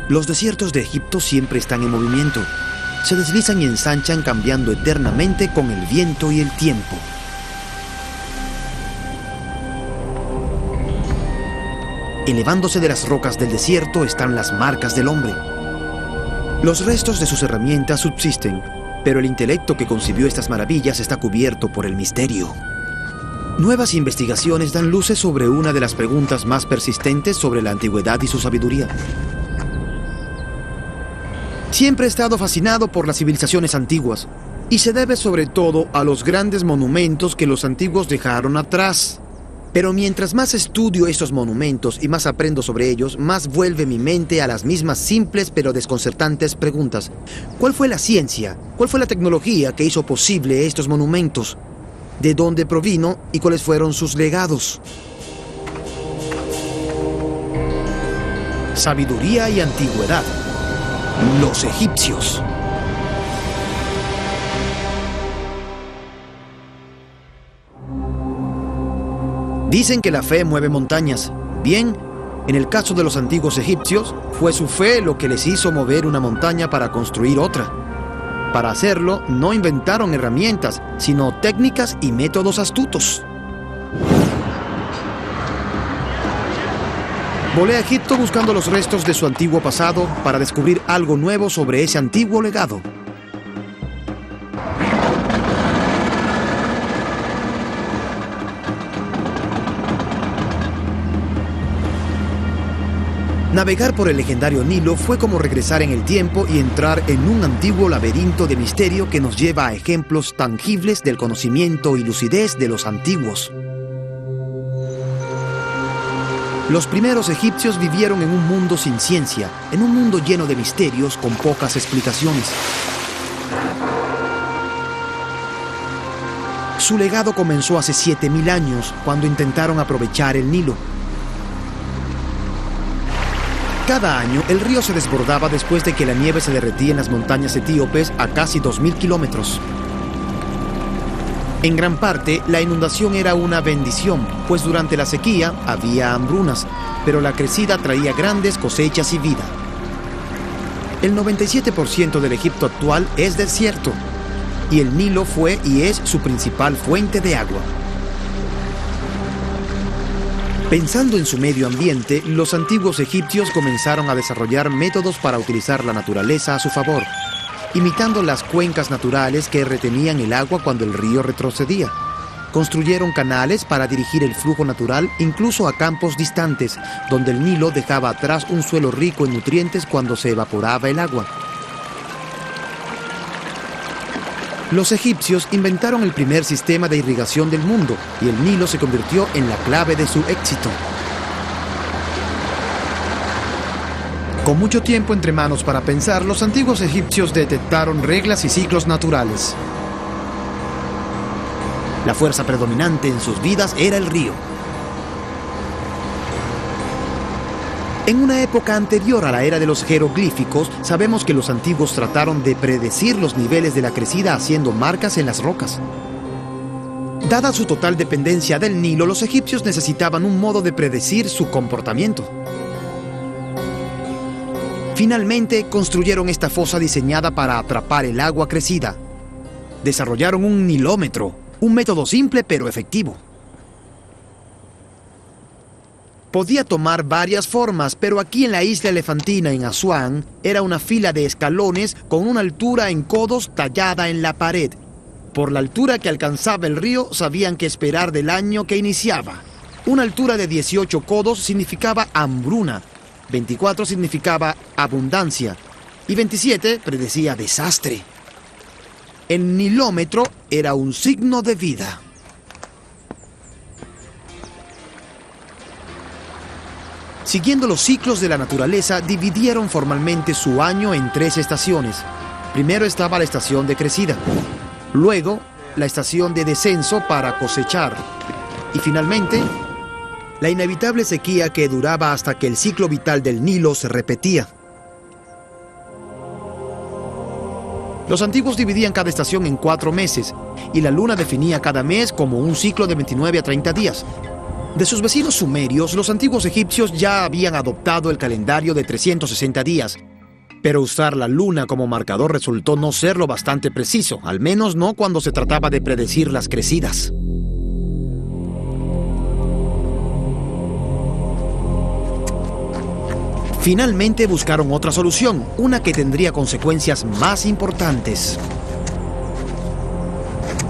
Los desiertos de Egipto siempre están en movimiento. Se deslizan y ensanchan cambiando eternamente con el viento y el tiempo. Elevándose de las rocas del desierto están las marcas del hombre. Los restos de sus herramientas subsisten, pero el intelecto que concibió estas maravillas está cubierto por el misterio. Nuevas investigaciones dan luces sobre una de las preguntas más persistentes sobre la antigüedad y su sabiduría. Siempre he estado fascinado por las civilizaciones antiguas, y se debe sobre todo a los grandes monumentos que los antiguos dejaron atrás. Pero mientras más estudio estos monumentos y más aprendo sobre ellos, más vuelve mi mente a las mismas simples pero desconcertantes preguntas. ¿Cuál fue la ciencia? ¿Cuál fue la tecnología que hizo posible estos monumentos? ¿De dónde provino y cuáles fueron sus legados? Sabiduría y antigüedad. Los egipcios. Dicen que la fe mueve montañas. Bien, en el caso de los antiguos egipcios, fue su fe lo que les hizo mover una montaña para construir otra. Para hacerlo, no inventaron herramientas, sino técnicas y métodos astutos. Volé a Egipto buscando los restos de su antiguo pasado para descubrir algo nuevo sobre ese antiguo legado. Navegar por el legendario Nilo fue como regresar en el tiempo y entrar en un antiguo laberinto de misterio que nos lleva a ejemplos tangibles del conocimiento y lucidez de los antiguos. Los primeros egipcios vivieron en un mundo sin ciencia, en un mundo lleno de misterios con pocas explicaciones. Su legado comenzó hace 7000 años, cuando intentaron aprovechar el Nilo. Cada año, el río se desbordaba después de que la nieve se derretía en las montañas etíopes a casi 2000 kilómetros. En gran parte, la inundación era una bendición, pues durante la sequía había hambrunas, pero la crecida traía grandes cosechas y vida. El 97% del Egipto actual es desierto, y el Nilo fue y es su principal fuente de agua. Pensando en su medio ambiente, los antiguos egipcios comenzaron a desarrollar métodos para utilizar la naturaleza a su favor, imitando las cuencas naturales que retenían el agua cuando el río retrocedía. Construyeron canales para dirigir el flujo natural incluso a campos distantes, donde el Nilo dejaba atrás un suelo rico en nutrientes cuando se evaporaba el agua. Los egipcios inventaron el primer sistema de irrigación del mundo y el Nilo se convirtió en la clave de su éxito. Con mucho tiempo entre manos para pensar, los antiguos egipcios detectaron reglas y ciclos naturales. La fuerza predominante en sus vidas era el río. En una época anterior a la era de los jeroglíficos, sabemos que los antiguos trataron de predecir los niveles de la crecida haciendo marcas en las rocas. Dada su total dependencia del Nilo, los egipcios necesitaban un modo de predecir su comportamiento. Finalmente, construyeron esta fosa diseñada para atrapar el agua crecida. Desarrollaron un nilómetro, un método simple pero efectivo. Podía tomar varias formas, pero aquí en la isla elefantina, en Asuán, era una fila de escalones con una altura en codos tallada en la pared. Por la altura que alcanzaba el río, sabían qué esperar del año que iniciaba. Una altura de 18 codos significaba hambruna, 24 significaba abundancia y 27 predecía desastre. El nilómetro era un signo de vida. Siguiendo los ciclos de la naturaleza, dividieron formalmente su año en 3 estaciones. Primero estaba la estación de crecida, luego la estación de descenso para cosechar y finalmente la inevitable sequía que duraba hasta que el ciclo vital del Nilo se repetía. Los antiguos dividían cada estación en 4 meses y la luna definía cada mes como un ciclo de 29 a 30 días. De sus vecinos sumerios, los antiguos egipcios ya habían adoptado el calendario de 360 días, pero usar la luna como marcador resultó no ser lo bastante preciso, al menos no cuando se trataba de predecir las crecidas. Finalmente buscaron otra solución, una que tendría consecuencias más importantes.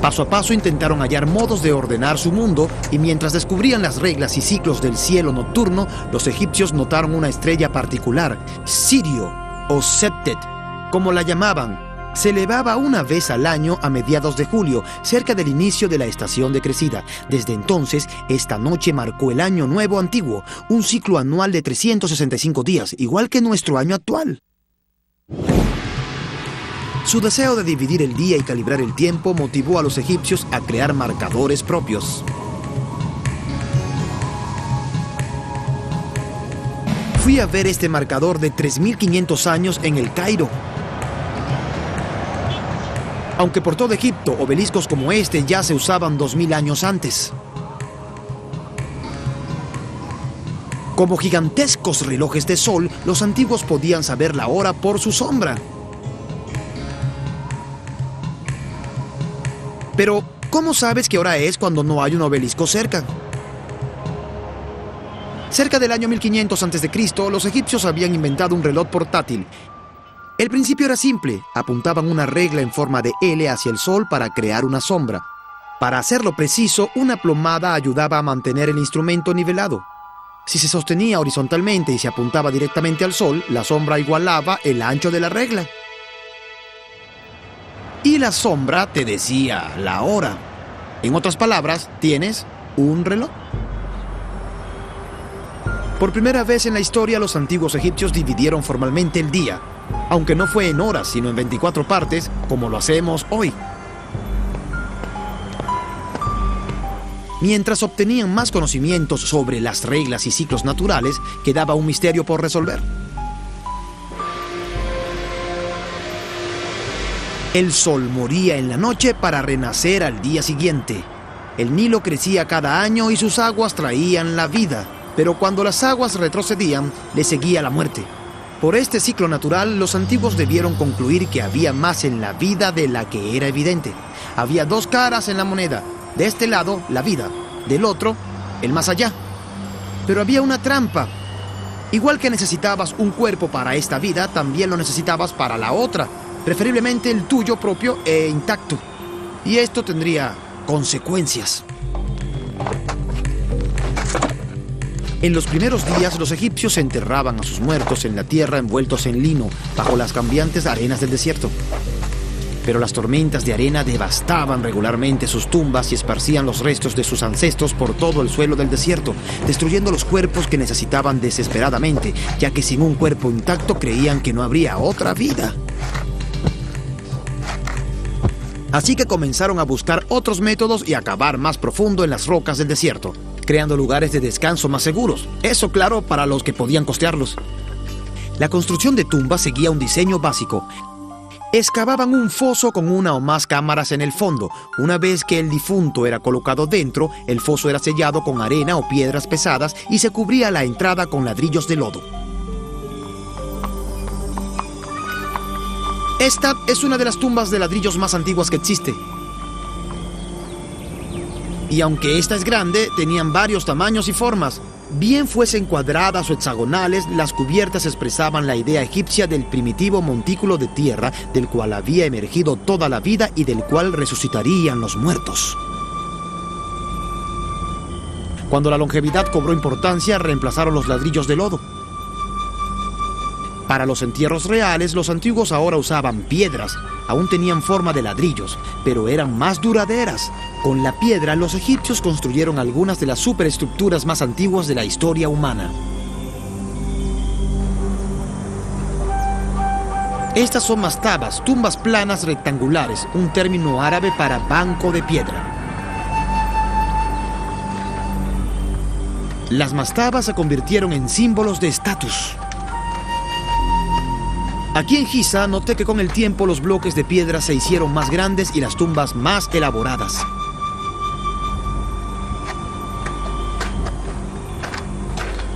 Paso a paso intentaron hallar modos de ordenar su mundo, y mientras descubrían las reglas y ciclos del cielo nocturno, los egipcios notaron una estrella particular, Sirio o Septet, como la llamaban. Se elevaba una vez al año a mediados de julio, cerca del inicio de la estación de crecida. Desde entonces, esta noche marcó el Año Nuevo Antiguo, un ciclo anual de 365 días, igual que nuestro año actual. Su deseo de dividir el día y calibrar el tiempo motivó a los egipcios a crear marcadores propios. Fui a ver este marcador de 3.500 años en el Cairo. Aunque por todo Egipto, obeliscos como este ya se usaban 2.000 años antes. Como gigantescos relojes de sol, los antiguos podían saber la hora por su sombra. Pero, ¿cómo sabes qué hora es cuando no hay un obelisco cerca? Cerca del año 1500 a.C., los egipcios habían inventado un reloj portátil. El principio era simple: apuntaban una regla en forma de L hacia el sol para crear una sombra. Para hacerlo preciso, una plomada ayudaba a mantener el instrumento nivelado. Si se sostenía horizontalmente y se apuntaba directamente al sol, la sombra igualaba el ancho de la regla. Y la sombra te decía la hora. En otras palabras, tienes un reloj. Por primera vez en la historia, los antiguos egipcios dividieron formalmente el día, aunque no fue en horas, sino en 24 partes, como lo hacemos hoy. Mientras obtenían más conocimientos sobre las reglas y ciclos naturales, quedaba un misterio por resolver. El sol moría en la noche para renacer al día siguiente. El Nilo crecía cada año y sus aguas traían la vida, pero cuando las aguas retrocedían, le seguía la muerte. Por este ciclo natural, los antiguos debieron concluir que había más en la vida de la que era evidente. Había dos caras en la moneda: de este lado, la vida; del otro, el más allá. Pero había una trampa. Igual que necesitabas un cuerpo para esta vida, también lo necesitabas para la otra, preferiblemente el tuyo propio e intacto. Y esto tendría consecuencias. En los primeros días, los egipcios enterraban a sus muertos en la tierra envueltos en lino, bajo las cambiantes arenas del desierto. Pero las tormentas de arena devastaban regularmente sus tumbas y esparcían los restos de sus ancestros por todo el suelo del desierto, destruyendo los cuerpos que necesitaban desesperadamente, ya que sin un cuerpo intacto creían que no habría otra vida. Así que comenzaron a buscar otros métodos y a cavar más profundo en las rocas del desierto, creando lugares de descanso más seguros. Eso, claro, para los que podían costearlos. La construcción de tumbas seguía un diseño básico. Excavaban un foso con una o más cámaras en el fondo. Una vez que el difunto era colocado dentro, el foso era sellado con arena o piedras pesadas y se cubría la entrada con ladrillos de lodo. Esta es una de las tumbas de ladrillos más antiguas que existe. Y aunque esta es grande, tenían varios tamaños y formas. Bien fuesen cuadradas o hexagonales, las cubiertas expresaban la idea egipcia del primitivo montículo de tierra del cual había emergido toda la vida y del cual resucitarían los muertos. Cuando la longevidad cobró importancia, reemplazaron los ladrillos de lodo. Para los entierros reales, los antiguos ahora usaban piedras. Aún tenían forma de ladrillos, pero eran más duraderas. Con la piedra, los egipcios construyeron algunas de las superestructuras más antiguas de la historia humana. Estas son mastabas, tumbas planas rectangulares, un término árabe para banco de piedra. Las mastabas se convirtieron en símbolos de estatus. Aquí en Giza noté que con el tiempo los bloques de piedra se hicieron más grandes y las tumbas más elaboradas.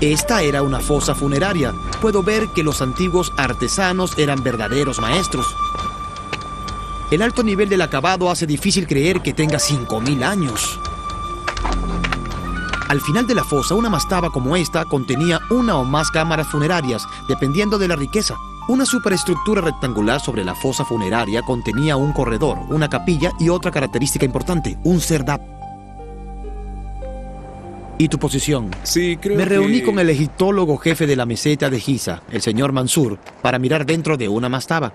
Esta era una fosa funeraria. Puedo ver que los antiguos artesanos eran verdaderos maestros. El alto nivel del acabado hace difícil creer que tenga 5000 años. Al final de la fosa, una mastaba como esta contenía una o más cámaras funerarias, dependiendo de la riqueza. Una superestructura rectangular sobre la fosa funeraria contenía un corredor, una capilla y otra característica importante, un serdab. ¿Y tu posición? Sí, creo Me reuní que... con el egiptólogo jefe de la meseta de Giza, el señor Mansur, para mirar dentro de una mastaba.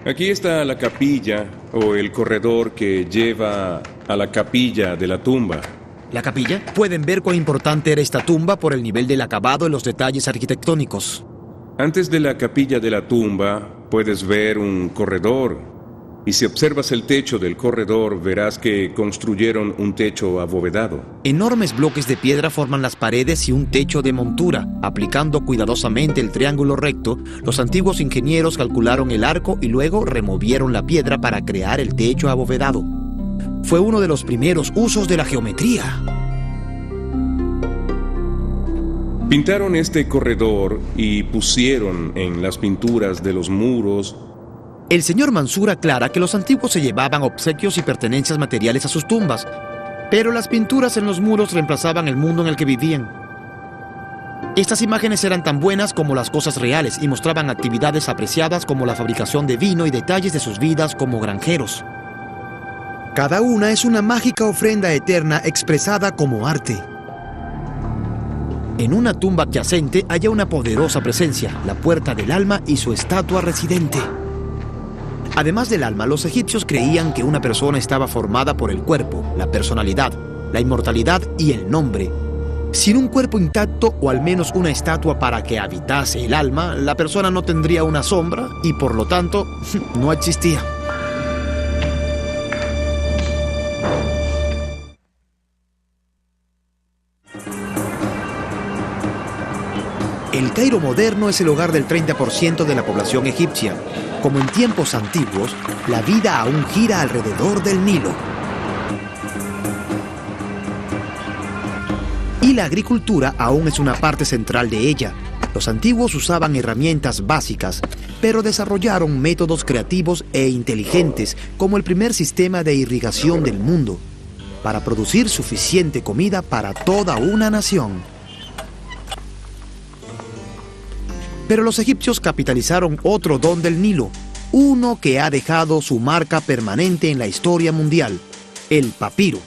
Aquí está la capilla, o el corredor que lleva a la capilla de la tumba. ¿La capilla? Pueden ver cuán importante era esta tumba por el nivel del acabado y los detalles arquitectónicos. Antes de la capilla de la tumba, puedes ver un corredor. Y si observas el techo del corredor, verás que construyeron un techo abovedado. Enormes bloques de piedra forman las paredes y un techo de montura. Aplicando cuidadosamente el triángulo recto, los antiguos ingenieros calcularon el arco y luego removieron la piedra para crear el techo abovedado. Fue uno de los primeros usos de la geometría. Pintaron este corredor y pusieron en las pinturas de los muros. El señor Mansur aclara que los antiguos se llevaban obsequios y pertenencias materiales a sus tumbas, pero las pinturas en los muros reemplazaban el mundo en el que vivían. Estas imágenes eran tan buenas como las cosas reales y mostraban actividades apreciadas como la fabricación de vino y detalles de sus vidas como granjeros. Cada una es una mágica ofrenda eterna expresada como arte. En una tumba adyacente hay una poderosa presencia, la puerta del alma y su estatua residente. Además del alma, los egipcios creían que una persona estaba formada por el cuerpo, la personalidad, la inmortalidad y el nombre. Sin un cuerpo intacto o al menos una estatua para que habitase el alma, la persona no tendría una sombra y por lo tanto no existía. El Cairo moderno es el hogar del 30% de la población egipcia. Como en tiempos antiguos, la vida aún gira alrededor del Nilo. Y la agricultura aún es una parte central de ella. Los antiguos usaban herramientas básicas, pero desarrollaron métodos creativos e inteligentes, como el primer sistema de irrigación del mundo, para producir suficiente comida para toda una nación. Pero los egipcios capitalizaron otro don del Nilo, uno que ha dejado su marca permanente en la historia mundial, el papiro.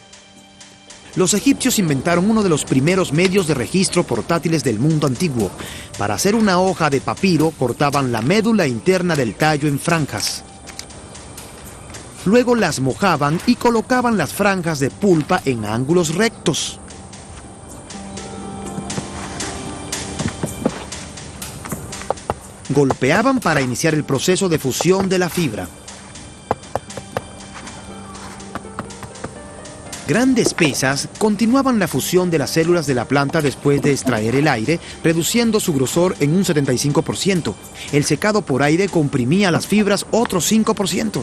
Los egipcios inventaron uno de los primeros medios de registro portátiles del mundo antiguo. Para hacer una hoja de papiro, cortaban la médula interna del tallo en franjas. Luego las mojaban y colocaban las franjas de pulpa en ángulos rectos. Golpeaban para iniciar el proceso de fusión de la fibra. Grandes pesas continuaban la fusión de las células de la planta después de extraer el aire, reduciendo su grosor en un 75%. El secado por aire comprimía las fibras otro 5%.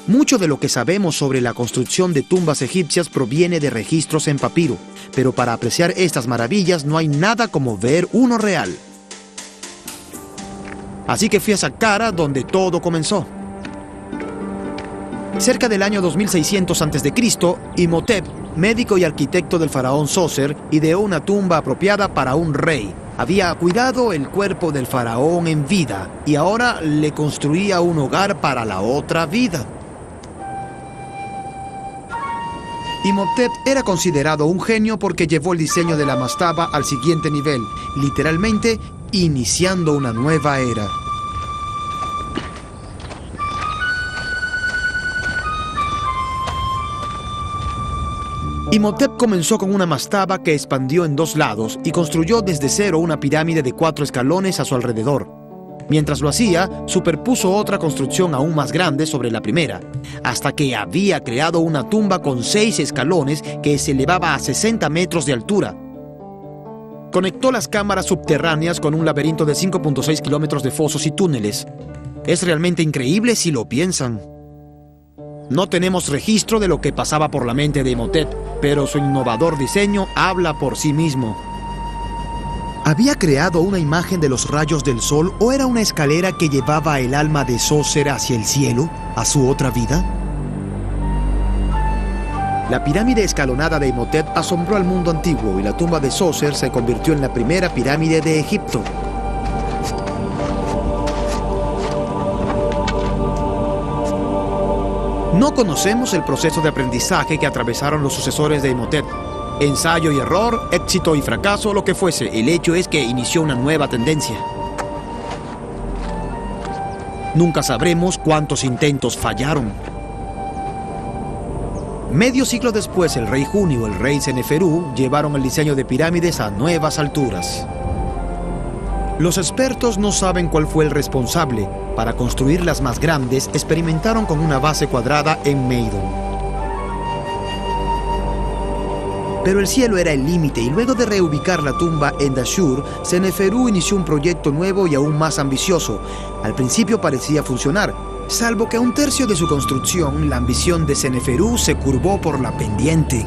Mucho de lo que sabemos sobre la construcción de tumbas egipcias proviene de registros en papiro, pero para apreciar estas maravillas no hay nada como ver uno real. Así que fui a Saqqara, donde todo comenzó. Cerca del año 2600 a.C., Imhotep, médico y arquitecto del faraón Zoser, ideó una tumba apropiada para un rey. Había cuidado el cuerpo del faraón en vida y ahora le construía un hogar para la otra vida. Imhotep era considerado un genio porque llevó el diseño de la mastaba al siguiente nivel, literalmente iniciando una nueva era. Imhotep comenzó con una mastaba que expandió en 2 lados y construyó desde cero una pirámide de 4 escalones a su alrededor. Mientras lo hacía, superpuso otra construcción aún más grande sobre la primera, hasta que había creado una tumba con 6 escalones que se elevaba a 60 metros de altura. Conectó las cámaras subterráneas con un laberinto de 5.6 kilómetros de fosos y túneles. Es realmente increíble si lo piensan. No tenemos registro de lo que pasaba por la mente de Imhotep, pero su innovador diseño habla por sí mismo. ¿Había creado una imagen de los rayos del sol o era una escalera que llevaba el alma de Zoser hacia el cielo, a su otra vida? La pirámide escalonada de Imhotep asombró al mundo antiguo y la tumba de Zoser se convirtió en la primera pirámide de Egipto. No conocemos el proceso de aprendizaje que atravesaron los sucesores de Imhotep. Ensayo y error, éxito y fracaso, lo que fuese. El hecho es que inició una nueva tendencia. Nunca sabremos cuántos intentos fallaron. Medio siglo después, el rey Juni o el rey Seneferú llevaron el diseño de pirámides a nuevas alturas. Los expertos no saben cuál fue el responsable. Para construir las más grandes, experimentaron con una base cuadrada en Meidum. Pero el cielo era el límite y luego de reubicar la tumba en Dashur, Seneferú inició un proyecto nuevo y aún más ambicioso. Al principio parecía funcionar, salvo que a un tercio de su construcción, la ambición de Seneferú se curvó por la pendiente.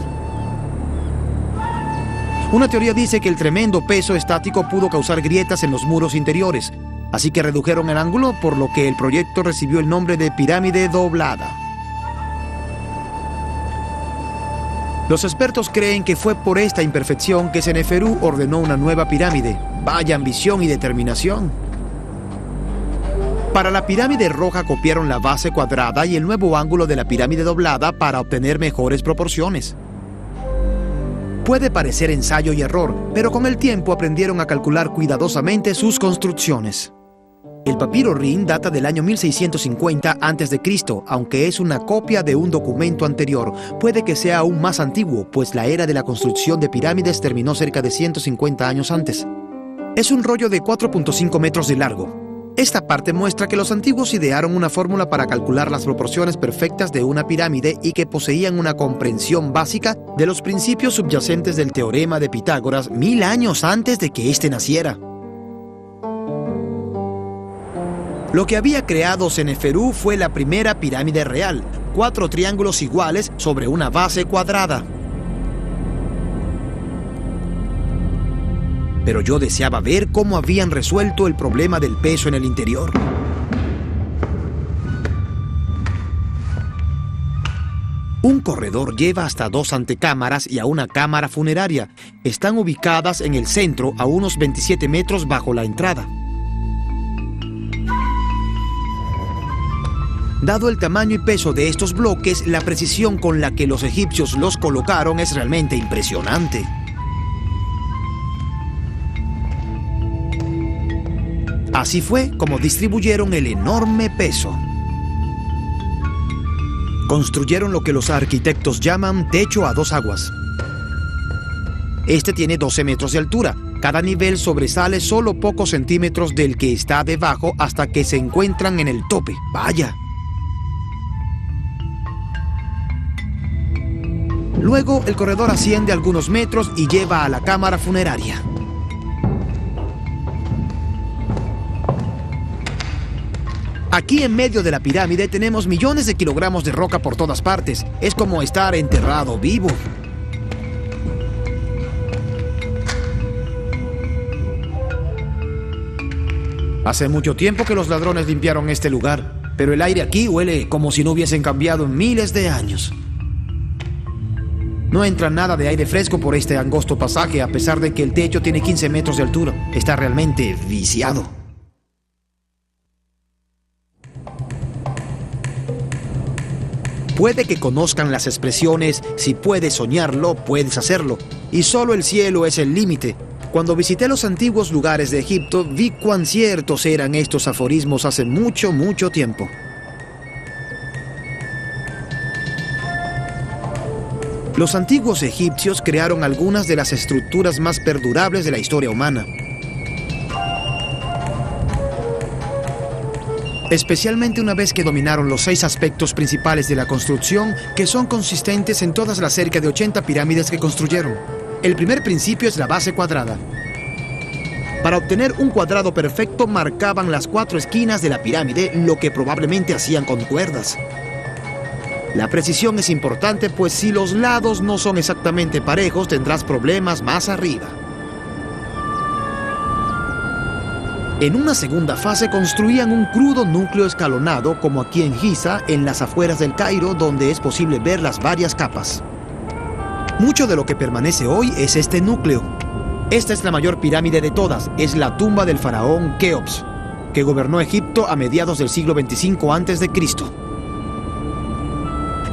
Una teoría dice que el tremendo peso estático pudo causar grietas en los muros interiores, así que redujeron el ángulo, por lo que el proyecto recibió el nombre de pirámide doblada. Los expertos creen que fue por esta imperfección que Seneferú ordenó una nueva pirámide. Vaya ambición y determinación. Para la pirámide roja copiaron la base cuadrada y el nuevo ángulo de la pirámide doblada para obtener mejores proporciones. Puede parecer ensayo y error, pero con el tiempo aprendieron a calcular cuidadosamente sus construcciones. El papiro Rin data del año 1650 a.C., aunque es una copia de un documento anterior. Puede que sea aún más antiguo, pues la era de la construcción de pirámides terminó cerca de 150 años antes. Es un rollo de 4.5 metros de largo. Esta parte muestra que los antiguos idearon una fórmula para calcular las proporciones perfectas de una pirámide y que poseían una comprensión básica de los principios subyacentes del teorema de Pitágoras 1000 años antes de que éste naciera. Lo que había creado Seneferú fue la primera pirámide real, 4 triángulos iguales sobre una base cuadrada. Pero yo deseaba ver cómo habían resuelto el problema del peso en el interior. Un corredor lleva hasta 2 antecámaras y a una cámara funeraria. Están ubicadas en el centro, a unos 27 metros bajo la entrada. Dado el tamaño y peso de estos bloques, la precisión con la que los egipcios los colocaron es realmente impresionante. Así fue como distribuyeron el enorme peso. Construyeron lo que los arquitectos llaman techo a 2 aguas. Este tiene 12 metros de altura. Cada nivel sobresale solo pocos centímetros del que está debajo hasta que se encuentran en el tope. ¡Vaya! Luego, el corredor asciende algunos metros y lleva a la cámara funeraria. Aquí en medio de la pirámide tenemos millones de kilogramos de roca por todas partes. Es como estar enterrado vivo. Hace mucho tiempo que los ladrones limpiaron este lugar, pero el aire aquí huele como si no hubiesen cambiado en miles de años. No entra nada de aire fresco por este angosto pasaje, a pesar de que el techo tiene 15 metros de altura. Está realmente viciado. Puede que conozcan las expresiones, si puedes soñarlo, puedes hacerlo, y solo el cielo es el límite. Cuando visité los antiguos lugares de Egipto, vi cuán ciertos eran estos aforismos hace mucho, mucho tiempo. Los antiguos egipcios crearon algunas de las estructuras más perdurables de la historia humana. Especialmente una vez que dominaron los 6 aspectos principales de la construcción, que son consistentes en todas las cerca de 80 pirámides que construyeron. El primer principio es la base cuadrada. Para obtener un cuadrado perfecto, marcaban las 4 esquinas de la pirámide, lo que probablemente hacían con cuerdas. La precisión es importante, pues si los lados no son exactamente parejos, tendrás problemas más arriba. En una segunda fase construían un crudo núcleo escalonado, como aquí en Giza, en las afueras del Cairo, donde es posible ver las varias capas. Mucho de lo que permanece hoy es este núcleo. Esta es la mayor pirámide de todas, es la tumba del faraón Keops, que gobernó Egipto a mediados del siglo 25 a.C.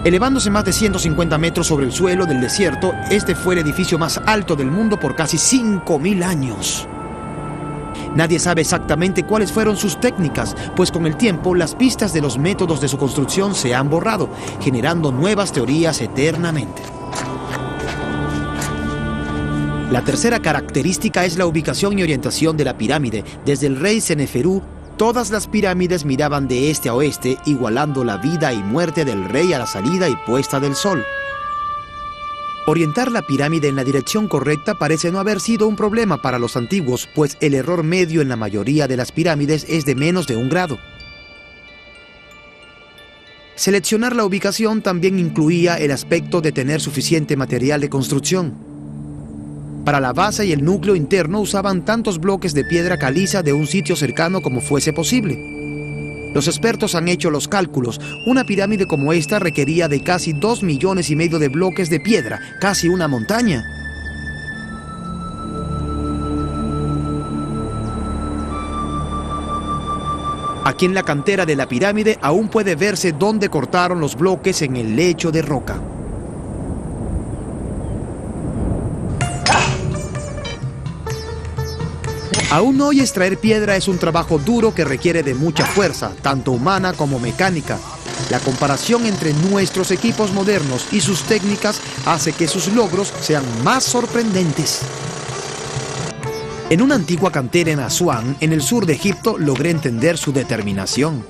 Elevándose más de 150 metros sobre el suelo del desierto, este fue el edificio más alto del mundo por casi 5.000 años. Nadie sabe exactamente cuáles fueron sus técnicas, pues con el tiempo las pistas de los métodos de su construcción se han borrado, generando nuevas teorías eternamente. La tercera característica es la ubicación y orientación de la pirámide. Desde el rey Seneferú, todas las pirámides miraban de este a oeste, igualando la vida y muerte del rey a la salida y puesta del sol. Orientar la pirámide en la dirección correcta parece no haber sido un problema para los antiguos, pues el error medio en la mayoría de las pirámides es de menos de 1 grado. Seleccionar la ubicación también incluía el aspecto de tener suficiente material de construcción. Para la base y el núcleo interno usaban tantos bloques de piedra caliza de un sitio cercano como fuese posible. Los expertos han hecho los cálculos. Una pirámide como esta requería de casi 2,5 millones de bloques de piedra, casi una montaña. Aquí en la cantera de la pirámide aún puede verse dónde cortaron los bloques en el lecho de roca. Aún hoy extraer piedra es un trabajo duro que requiere de mucha fuerza, tanto humana como mecánica. La comparación entre nuestros equipos modernos y sus técnicas hace que sus logros sean más sorprendentes. En una antigua cantera en Asuán, en el sur de Egipto, logré entender su determinación.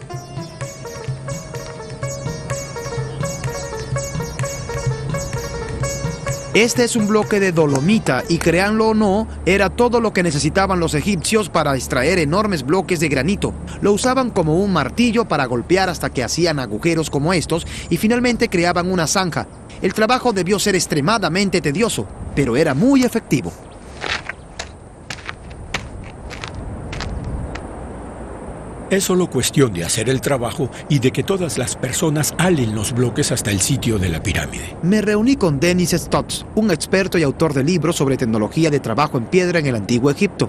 Este es un bloque de dolomita y, créanlo o no, era todo lo que necesitaban los egipcios para extraer enormes bloques de granito. Lo usaban como un martillo para golpear hasta que hacían agujeros como estos y finalmente creaban una zanja. El trabajo debió ser extremadamente tedioso, pero era muy efectivo. Es solo cuestión de hacer el trabajo y de que todas las personas alen los bloques hasta el sitio de la pirámide. Me reuní con Dennis Stotts, un experto y autor de libros sobre tecnología de trabajo en piedra en el Antiguo Egipto.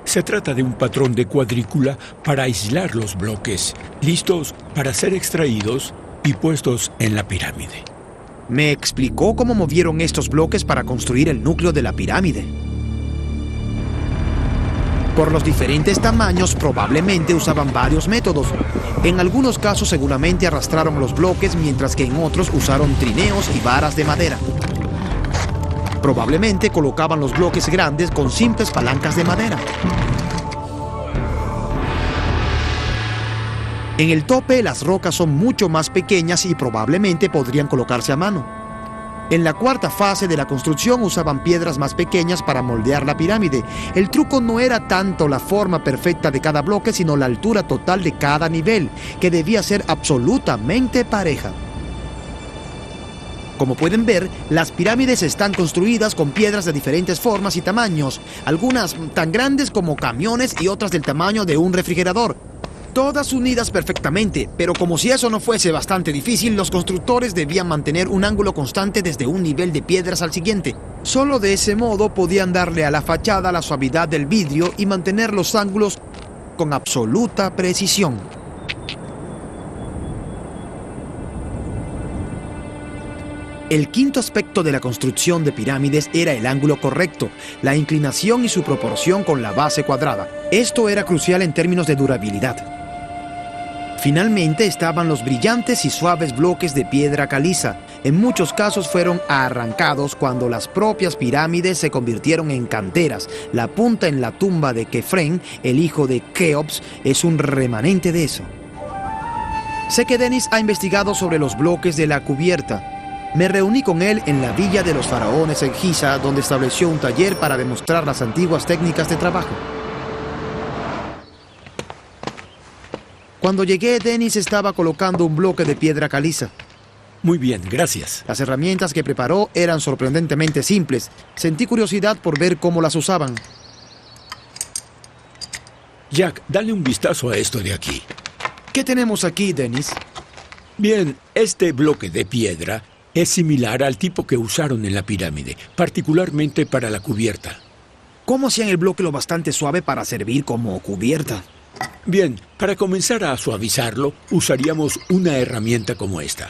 Se trata de un patrón de cuadrícula para aislar los bloques, listos para ser extraídos y puestos en la pirámide. Me explicó cómo movieron estos bloques para construir el núcleo de la pirámide. Por los diferentes tamaños, probablemente usaban varios métodos. En algunos casos seguramente arrastraron los bloques, mientras que en otros usaron trineos y varas de madera. Probablemente colocaban los bloques grandes con simples palancas de madera. En el tope, las rocas son mucho más pequeñas y probablemente podrían colocarse a mano. En la cuarta fase de la construcción usaban piedras más pequeñas para moldear la pirámide. El truco no era tanto la forma perfecta de cada bloque, sino la altura total de cada nivel, que debía ser absolutamente pareja. Como pueden ver, las pirámides están construidas con piedras de diferentes formas y tamaños, algunas tan grandes como camiones y otras del tamaño de un refrigerador. Todas unidas perfectamente, pero como si eso no fuese bastante difícil, los constructores debían mantener un ángulo constante desde un nivel de piedras al siguiente. Solo de ese modo podían darle a la fachada la suavidad del vidrio y mantener los ángulos con absoluta precisión. El quinto aspecto de la construcción de pirámides era el ángulo correcto, la inclinación y su proporción con la base cuadrada. Esto era crucial en términos de durabilidad. Finalmente estaban los brillantes y suaves bloques de piedra caliza. En muchos casos fueron arrancados cuando las propias pirámides se convirtieron en canteras. La punta en la tumba de Kefren, el hijo de Keops, es un remanente de eso. Sé que Dennis ha investigado sobre los bloques de la cubierta. Me reuní con él en la villa de los faraones en Giza, donde estableció un taller para demostrar las antiguas técnicas de trabajo. Cuando llegué, Dennis estaba colocando un bloque de piedra caliza. Muy bien, gracias. Las herramientas que preparó eran sorprendentemente simples. Sentí curiosidad por ver cómo las usaban. Jack, dale un vistazo a esto de aquí. ¿Qué tenemos aquí, Dennis? Bien, este bloque de piedra es similar al tipo que usaron en la pirámide, particularmente para la cubierta. ¿Cómo hacían el bloque lo bastante suave para servir como cubierta? Bien, para comenzar a suavizarlo, usaríamos una herramienta como esta.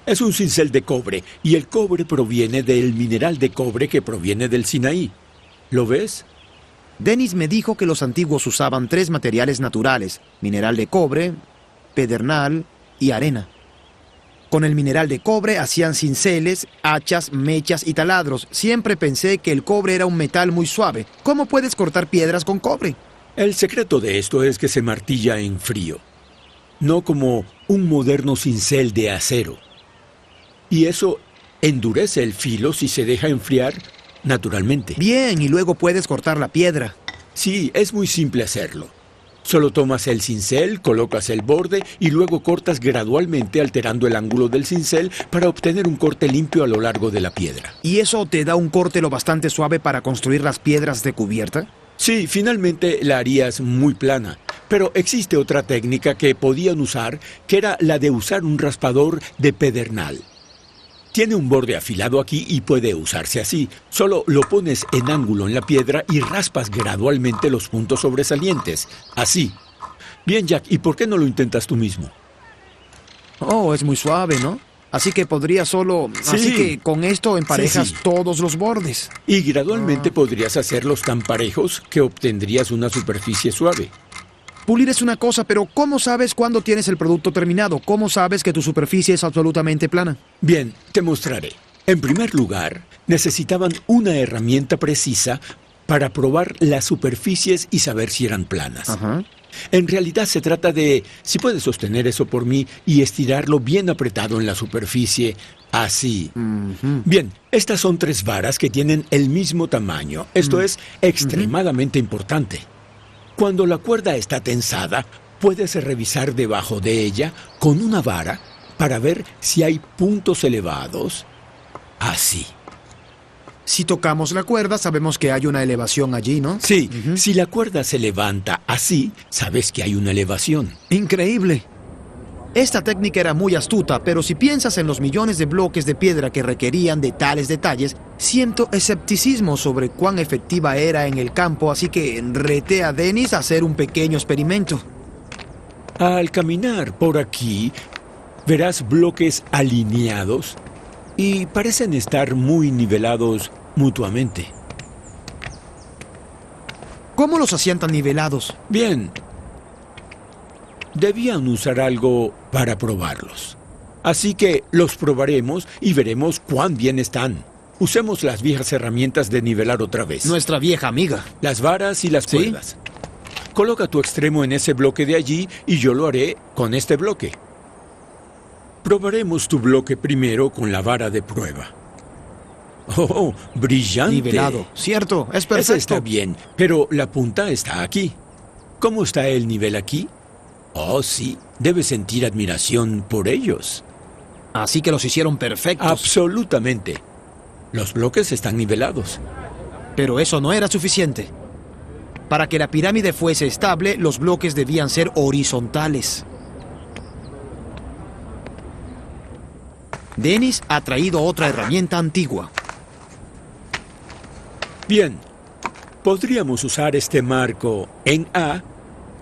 Es un cincel de cobre, y el cobre proviene del mineral de cobre que proviene del Sinaí. ¿Lo ves? Dennis me dijo que los antiguos usaban 3 materiales naturales: mineral de cobre, pedernal y arena. Con el mineral de cobre hacían cinceles, hachas, mechas y taladros. Siempre pensé que el cobre era un metal muy suave. ¿Cómo puedes cortar piedras con cobre? El secreto de esto es que se martilla en frío, no como un moderno cincel de acero. Y eso endurece el filo si se deja enfriar naturalmente. Bien, y luego puedes cortar la piedra. Sí, es muy simple hacerlo. Solo tomas el cincel, colocas el borde y luego cortas gradualmente alterando el ángulo del cincel para obtener un corte limpio a lo largo de la piedra. ¿Y eso te da un corte lo bastante suave para construir las piedras de cubierta? Sí, finalmente la harías muy plana. Pero existe otra técnica que podían usar, que era la de usar un raspador de pedernal. Tiene un borde afilado aquí y puede usarse así. Solo lo pones en ángulo en la piedra y raspas gradualmente los puntos sobresalientes. Así. Bien, Jack, ¿y por qué no lo intentas tú mismo? Oh, es muy suave, ¿no? Así que podría solo... Sí. Así que con esto emparejas Sí. todos los bordes. Y gradualmente podrías hacerlos tan parejos que obtendrías una superficie suave. Pulir es una cosa, pero ¿cómo sabes cuándo tienes el producto terminado? ¿Cómo sabes que tu superficie es absolutamente plana? Bien, te mostraré. En primer lugar, necesitaban una herramienta precisa para probar las superficies y saber si eran planas. Ajá. En realidad se trata de, si puedes sostener eso por mí y estirarlo bien apretado en la superficie, así. Bien, estas son 3 varas que tienen el mismo tamaño. Esto es extremadamente importante. Cuando la cuerda está tensada, puedes revisar debajo de ella con una vara para ver si hay puntos elevados. Así. Si tocamos la cuerda, sabemos que hay una elevación allí, ¿no? Sí, si la cuerda se levanta así, sabes que hay una elevación. Increíble. Esta técnica era muy astuta, pero si piensas en los millones de bloques de piedra que requerían de tales detalles, siento escepticismo sobre cuán efectiva era en el campo, así que reté a Dennis a hacer un pequeño experimento. Al caminar por aquí, verás bloques alineados y parecen estar muy nivelados mutuamente. ¿Cómo los hacían tan nivelados? Bien, debían usar algo para probarlos. Así que los probaremos y veremos cuán bien están. Usemos las viejas herramientas de nivelar otra vez. Nuestra vieja amiga. Las varas y las ¿Sí? cuerdas. Coloca tu extremo en ese bloque de allí y yo lo haré con este bloque. Probaremos tu bloque primero con la vara de prueba. ¡Oh, brillante! Nivelado. Cierto, es perfecto. Ese está bien, pero la punta está aquí. ¿Cómo está el nivel aquí? Oh, sí, debes sentir admiración por ellos. Así que los hicieron perfectos. Absolutamente. Los bloques están nivelados. Pero eso no era suficiente. Para que la pirámide fuese estable, los bloques debían ser horizontales. Dennis ha traído otra herramienta antigua. Bien, podríamos usar este marco en A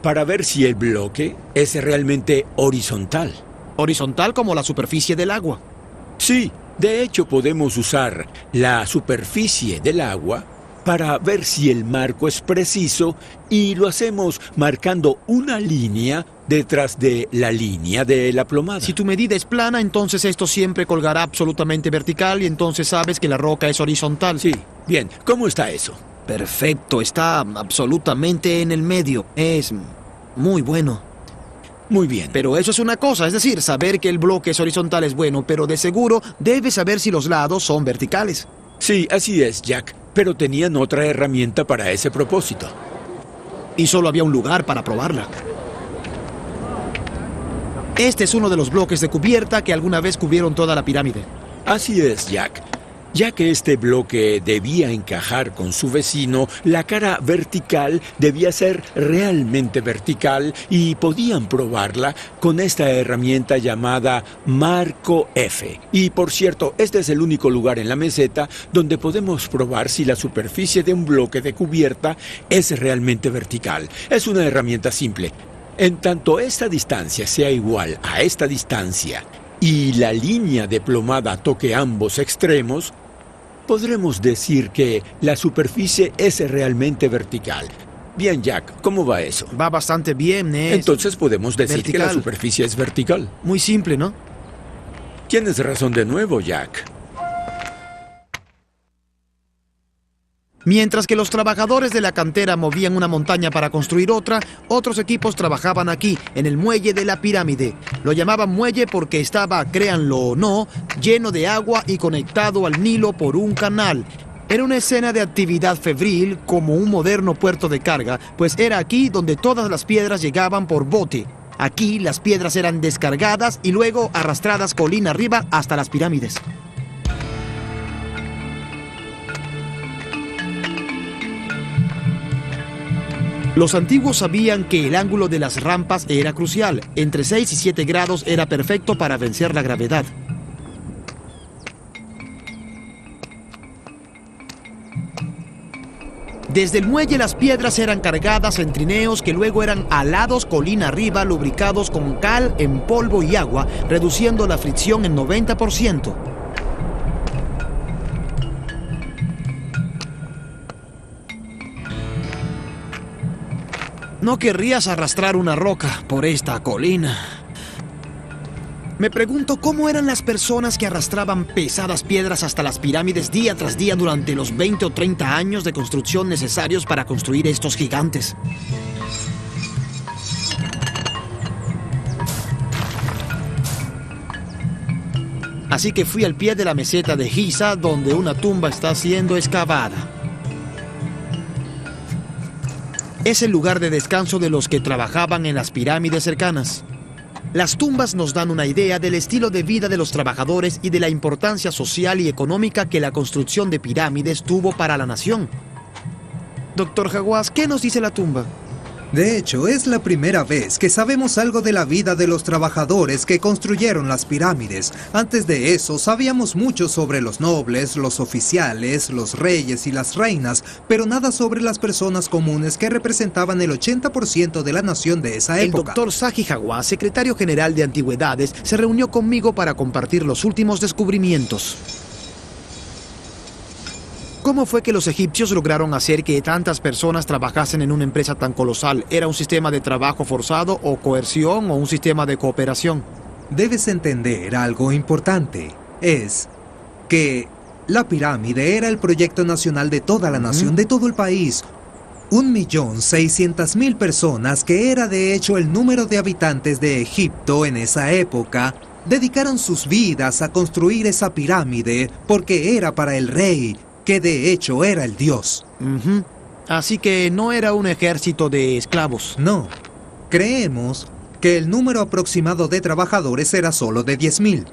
para ver si el bloque es realmente horizontal. Horizontal como la superficie del agua. Sí, de hecho podemos usar la superficie del agua para ver si el marco es preciso y lo hacemos marcando una línea detrás de la línea de la plomada. Si tu medida es plana, entonces esto siempre colgará absolutamente vertical y entonces sabes que la roca es horizontal. Sí, bien, ¿cómo está eso? Perfecto, está absolutamente en el medio. Es muy bueno. Muy bien. Pero eso es una cosa, es decir, saber que el bloque es horizontal es bueno, pero de seguro debes saber si los lados son verticales. Sí, así es, Jack, pero tenían otra herramienta para ese propósito. Y solo había un lugar para probarla. Este es uno de los bloques de cubierta que alguna vez cubrieron toda la pirámide. Así es, Jack. Ya que este bloque debía encajar con su vecino, la cara vertical debía ser realmente vertical y podían probarla con esta herramienta llamada Marco F. Y por cierto, este es el único lugar en la meseta donde podemos probar si la superficie de un bloque de cubierta es realmente vertical. Es una herramienta simple. En tanto esta distancia sea igual a esta distancia y la línea de plomada toque ambos extremos, podremos decir que la superficie es realmente vertical. Bien, Jack, ¿cómo va eso? Va bastante bien, Ned. Entonces podemos decir que la Vertical. superficie es vertical. Muy simple, ¿no? Tienes razón de nuevo, Jack. Mientras que los trabajadores de la cantera movían una montaña para construir otra, otros equipos trabajaban aquí, en el muelle de la pirámide. Lo llamaban muelle porque estaba, créanlo o no, lleno de agua y conectado al Nilo por un canal. Era una escena de actividad febril como un moderno puerto de carga, pues era aquí donde todas las piedras llegaban por bote. Aquí las piedras eran descargadas y luego arrastradas colina arriba hasta las pirámides. Los antiguos sabían que el ángulo de las rampas era crucial. Entre 6 y 7 grados era perfecto para vencer la gravedad. Desde el muelle las piedras eran cargadas en trineos que luego eran alados colina arriba, lubricados con cal en polvo y agua, reduciendo la fricción en 90%. No querrías arrastrar una roca por esta colina. Me pregunto cómo eran las personas que arrastraban pesadas piedras hasta las pirámides día tras día durante los 20 o 30 años de construcción necesarios para construir estos gigantes. Así que fui al pie de la meseta de Giza, donde una tumba está siendo excavada. Es el lugar de descanso de los que trabajaban en las pirámides cercanas. Las tumbas nos dan una idea del estilo de vida de los trabajadores y de la importancia social y económica que la construcción de pirámides tuvo para la nación. Doctor Hawass, ¿qué nos dice la tumba? De hecho, es la primera vez que sabemos algo de la vida de los trabajadores que construyeron las pirámides. Antes de eso, sabíamos mucho sobre los nobles, los oficiales, los reyes y las reinas, pero nada sobre las personas comunes que representaban el 80% de la nación de esa El época. doctor Zahi Hawass, secretario general de Antigüedades, se reunió conmigo para compartir los últimos descubrimientos. ¿Cómo fue que los egipcios lograron hacer que tantas personas trabajasen en una empresa tan colosal? ¿Era un sistema de trabajo forzado o coerción o un sistema de cooperación? Debes entender algo importante. Es que la pirámide era el proyecto nacional de toda la nación, de todo el país. 1.600.000 personas, que era de hecho el número de habitantes de Egipto en esa época, dedicaron sus vidas a construir esa pirámide porque era para el rey, que de hecho era el dios. Así que no era un ejército de esclavos. No, creemos que el número aproximado de trabajadores era solo de 10.000.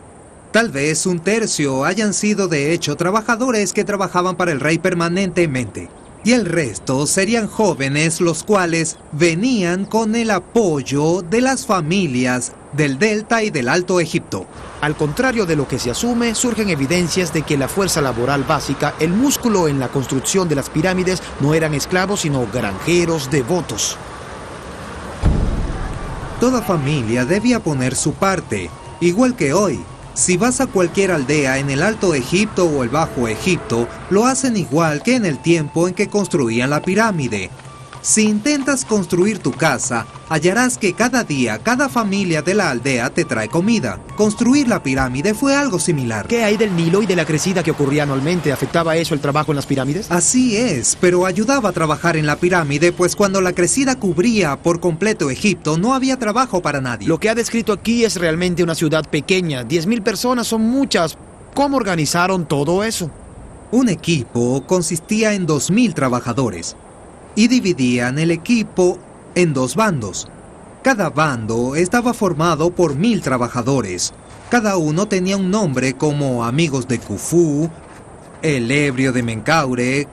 Tal vez un tercio hayan sido de hecho trabajadores que trabajaban para el rey permanentemente. Y el resto serían jóvenes los cuales venían con el apoyo de las familias del Delta y del Alto Egipto. Al contrario de lo que se asume, surgen evidencias de que la fuerza laboral básica, el músculo en la construcción de las pirámides, no eran esclavos sino granjeros devotos. Toda familia debía poner su parte, igual que hoy. Si vas a cualquier aldea en el Alto Egipto o el Bajo Egipto, lo hacen igual que en el tiempo en que construían la pirámide. Si intentas construir tu casa, hallarás que cada día, cada familia de la aldea te trae comida. Construir la pirámide fue algo similar. ¿Qué hay del Nilo y de la crecida que ocurría anualmente? ¿Afectaba eso el trabajo en las pirámides? Así es, pero ayudaba a trabajar en la pirámide, pues cuando la crecida cubría por completo Egipto, no había trabajo para nadie. Lo que ha descrito aquí es realmente una ciudad pequeña. 10.000 personas son muchas. ¿Cómo organizaron todo eso? Un equipo consistía en 2.000 trabajadores y dividían el equipo en dos bandos. Cada bando estaba formado por 1000 trabajadores. Cada uno tenía un nombre como Amigos de Khufu, el Ebrio de Menkaure.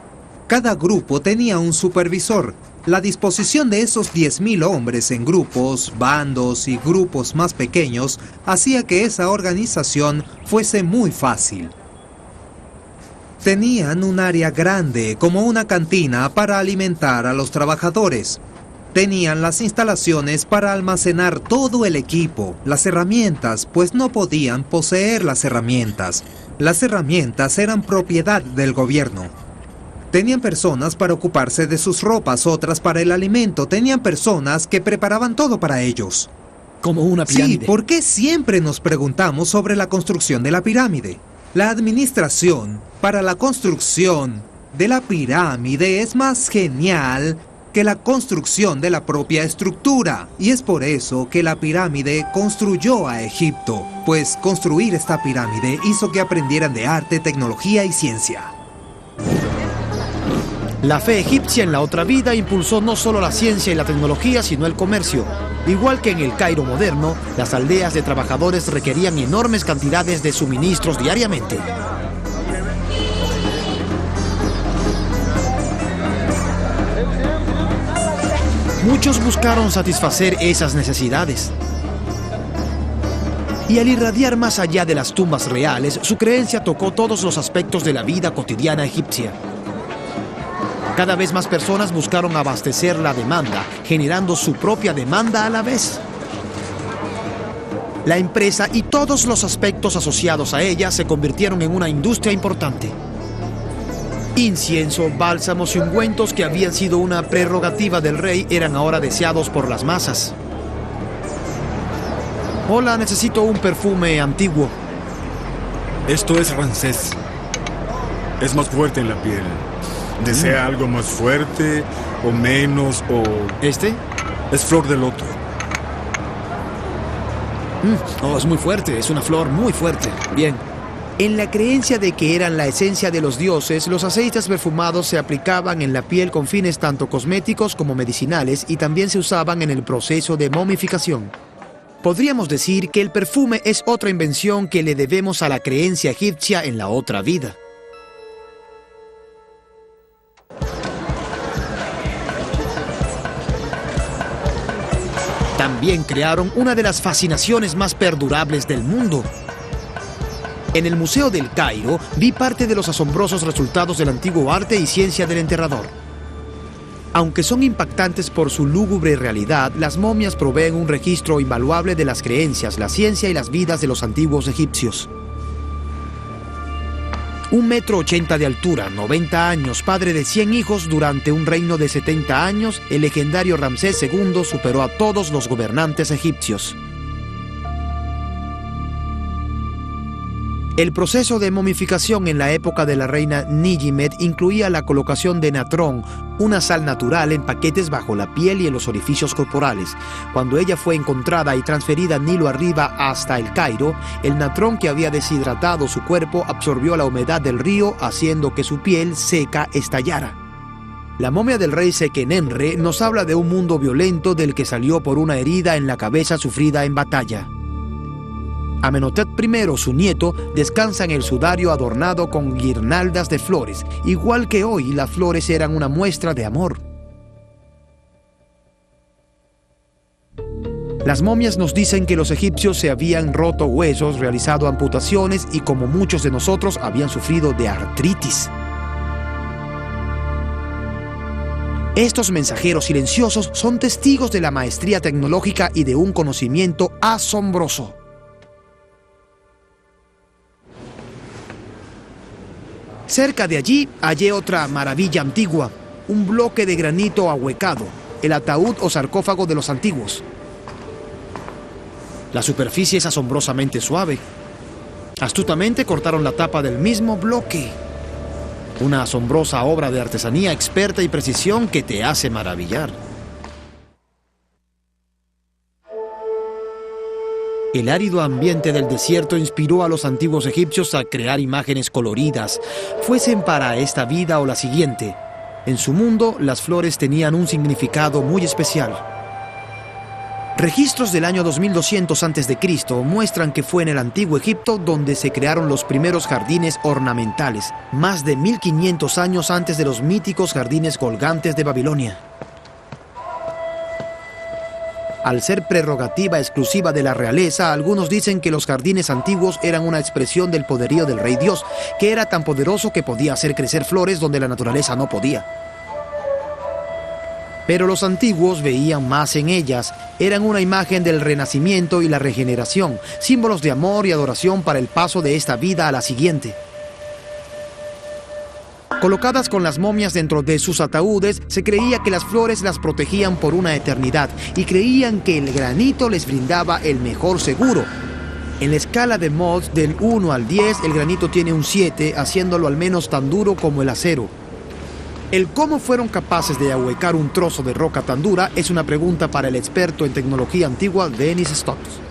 Cada grupo tenía un supervisor. La disposición de esos 10.000 hombres en grupos, bandos y grupos más pequeños hacía que esa organización fuese muy fácil. Tenían un área grande como una cantina para alimentar a los trabajadores. Tenían las instalaciones para almacenar todo el equipo, las herramientas, pues no podían poseer las herramientas. Las herramientas eran propiedad del gobierno. Tenían personas para ocuparse de sus ropas, otras para el alimento. Tenían personas que preparaban todo para ellos. Como una pirámide. Sí, ¿por qué siempre nos preguntamos sobre la construcción de la pirámide? La administración para la construcción de la pirámide es más genial que la construcción de la propia estructura. Y es por eso que la pirámide construyó a Egipto, pues construir esta pirámide hizo que aprendieran de arte, tecnología y ciencia. La fe egipcia en la otra vida impulsó no solo la ciencia y la tecnología, sino el comercio. Igual que en el Cairo moderno, las aldeas de trabajadores requerían enormes cantidades de suministros diariamente. Muchos buscaron satisfacer esas necesidades. Y al irradiar más allá de las tumbas reales, su creencia tocó todos los aspectos de la vida cotidiana egipcia. Cada vez más personas buscaron abastecer la demanda, generando su propia demanda a la vez. La empresa y todos los aspectos asociados a ella se convirtieron en una industria importante. Incienso, bálsamos y ungüentos que habían sido una prerrogativa del rey eran ahora deseados por las masas. Hola, necesito un perfume antiguo. Esto es Ramsés. Es más fuerte en la piel. ¿Desea algo más fuerte o menos o...? ¿Este? Es flor de loto. Oh, es muy fuerte, es una flor muy fuerte. Bien. En la creencia de que eran la esencia de los dioses, los aceites perfumados se aplicaban en la piel con fines tanto cosméticos como medicinales y también se usaban en el proceso de momificación. Podríamos decir que el perfume es otra invención que le debemos a la creencia egipcia en la otra vida. También crearon una de las fascinaciones más perdurables del mundo. En el Museo del Cairo vi parte de los asombrosos resultados del antiguo arte y ciencia del enterrador. Aunque son impactantes por su lúgubre realidad, las momias proveen un registro invaluable de las creencias, la ciencia y las vidas de los antiguos egipcios. 1,80 m de altura, 90 años, padre de 100 hijos durante un reino de 70 años, el legendario Ramsés II superó a todos los gobernantes egipcios. El proceso de momificación en la época de la reina Nijimet incluía la colocación de natrón, una sal natural en paquetes bajo la piel y en los orificios corporales. Cuando ella fue encontrada y transferida Nilo arriba hasta el Cairo, el natrón que había deshidratado su cuerpo absorbió la humedad del río, haciendo que su piel seca estallara. La momia del rey Sekenenre nos habla de un mundo violento del que salió por una herida en la cabeza sufrida en batalla. Amenhotep I, su nieto, descansa en el sudario adornado con guirnaldas de flores. Igual que hoy, las flores eran una muestra de amor. Las momias nos dicen que los egipcios se habían roto huesos, realizado amputaciones y, como muchos de nosotros, habían sufrido de artritis. Estos mensajeros silenciosos son testigos de la maestría tecnológica y de un conocimiento asombroso. Cerca de allí hallé otra maravilla antigua, un bloque de granito ahuecado, el ataúd o sarcófago de los antiguos. La superficie es asombrosamente suave. Astutamente cortaron la tapa del mismo bloque. Una asombrosa obra de artesanía experta y precisión que te hace maravillar. El árido ambiente del desierto inspiró a los antiguos egipcios a crear imágenes coloridas, fuesen para esta vida o la siguiente. En su mundo, las flores tenían un significado muy especial. Registros del año 2200 a.C. muestran que fue en el antiguo Egipto donde se crearon los primeros jardines ornamentales, más de 1500 años antes de los míticos jardines colgantes de Babilonia. Al ser prerrogativa exclusiva de la realeza, algunos dicen que los jardines antiguos eran una expresión del poderío del rey Dios, que era tan poderoso que podía hacer crecer flores donde la naturaleza no podía. Pero los antiguos veían más en ellas. Eran una imagen del renacimiento y la regeneración, símbolos de amor y adoración para el paso de esta vida a la siguiente. Colocadas con las momias dentro de sus ataúdes, se creía que las flores las protegían por una eternidad y creían que el granito les brindaba el mejor seguro. En la escala de Mohs del 1 al 10, el granito tiene un 7, haciéndolo al menos tan duro como el acero. El cómo fueron capaces de ahuecar un trozo de roca tan dura es una pregunta para el experto en tecnología antigua Dennis Stokes.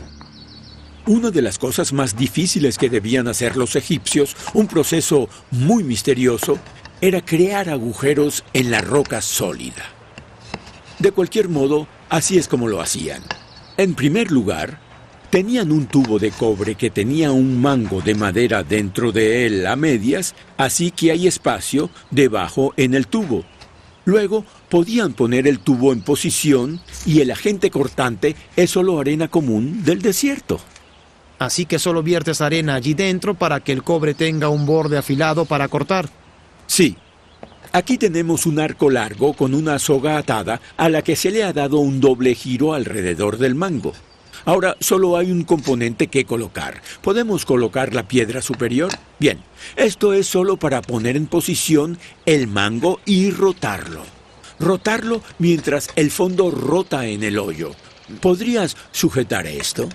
Una de las cosas más difíciles que debían hacer los egipcios, un proceso muy misterioso, era crear agujeros en la roca sólida. De cualquier modo, así es como lo hacían. En primer lugar, tenían un tubo de cobre que tenía un mango de madera dentro de él a medias, así que hay espacio debajo en el tubo. Luego, podían poner el tubo en posición y el agente cortante es solo arena común del desierto. Así que solo viertes arena allí dentro para que el cobre tenga un borde afilado para cortar. Sí. Aquí tenemos un arco largo con una soga atada a la que se le ha dado un doble giro alrededor del mango. Ahora solo hay un componente que colocar. ¿Podemos colocar la piedra superior? Bien, esto es solo para poner en posición el mango y rotarlo. Rotarlo mientras el fondo rota en el hoyo. ¿Podrías sujetar esto?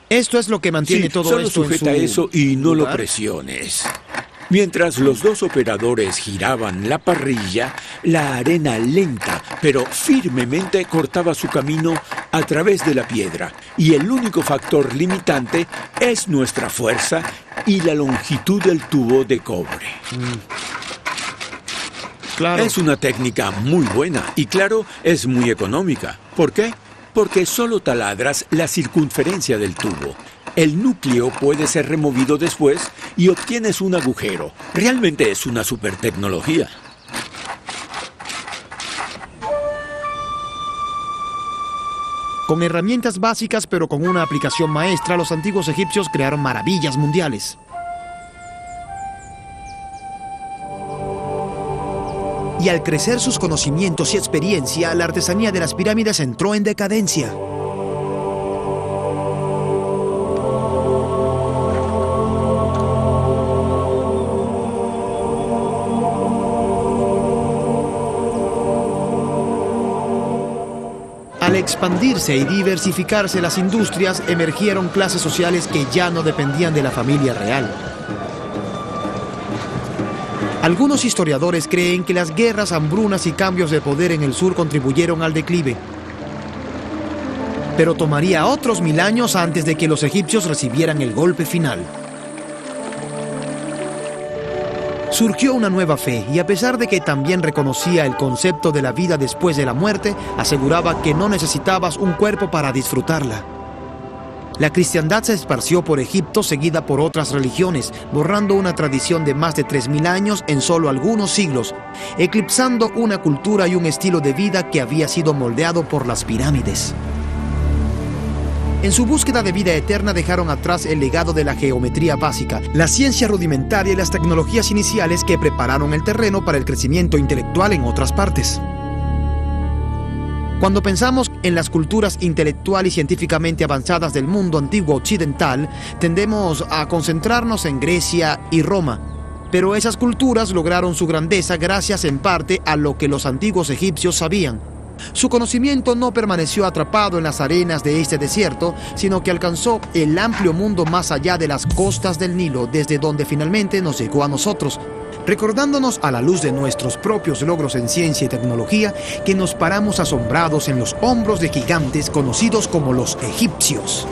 Esto es lo que mantiene todo solo esto en su sujeta eso y no lugar. lo presiones. Mientras los dos operadores giraban la parrilla, la arena lenta pero firmemente cortaba su camino a través de la piedra. Y el único factor limitante es nuestra fuerza y la longitud del tubo de cobre. Claro. Es una técnica muy buena y claro, es muy económica. ¿Por qué? Porque solo taladras la circunferencia del tubo. El núcleo puede ser removido después y obtienes un agujero. Realmente es una super tecnología. Con herramientas básicas pero con una aplicación maestra, los antiguos egipcios crearon maravillas mundiales. Y al crecer sus conocimientos y experiencia, la artesanía de las pirámides entró en decadencia. Al expandirse y diversificarse las industrias, emergieron clases sociales que ya no dependían de la familia real. Algunos historiadores creen que las guerras, hambrunas y cambios de poder en el sur contribuyeron al declive. Pero tomaría otros 1000 años antes de que los egipcios recibieran el golpe final. Surgió una nueva fe y a pesar de que también reconocía el concepto de la vida después de la muerte, aseguraba que no necesitabas un cuerpo para disfrutarla. La cristiandad se esparció por Egipto seguida por otras religiones, borrando una tradición de más de 3000 años en solo algunos siglos, eclipsando una cultura y un estilo de vida que había sido moldeado por las pirámides. En su búsqueda de vida eterna dejaron atrás el legado de la geometría básica, la ciencia rudimentaria y las tecnologías iniciales que prepararon el terreno para el crecimiento intelectual en otras partes. Cuando pensamos en las culturas intelectual y científicamente avanzadas del mundo antiguo occidental, tendemos a concentrarnos en Grecia y Roma. Pero esas culturas lograron su grandeza gracias en parte a lo que los antiguos egipcios sabían. Su conocimiento no permaneció atrapado en las arenas de este desierto, sino que alcanzó el amplio mundo más allá de las costas del Nilo, desde donde finalmente nos llegó a nosotros, recordándonos a la luz de nuestros propios logros en ciencia y tecnología que nos paramos asombrados en los hombros de gigantes conocidos como los egipcios.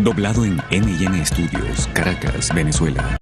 Doblado en N&N Studios, Caracas, Venezuela.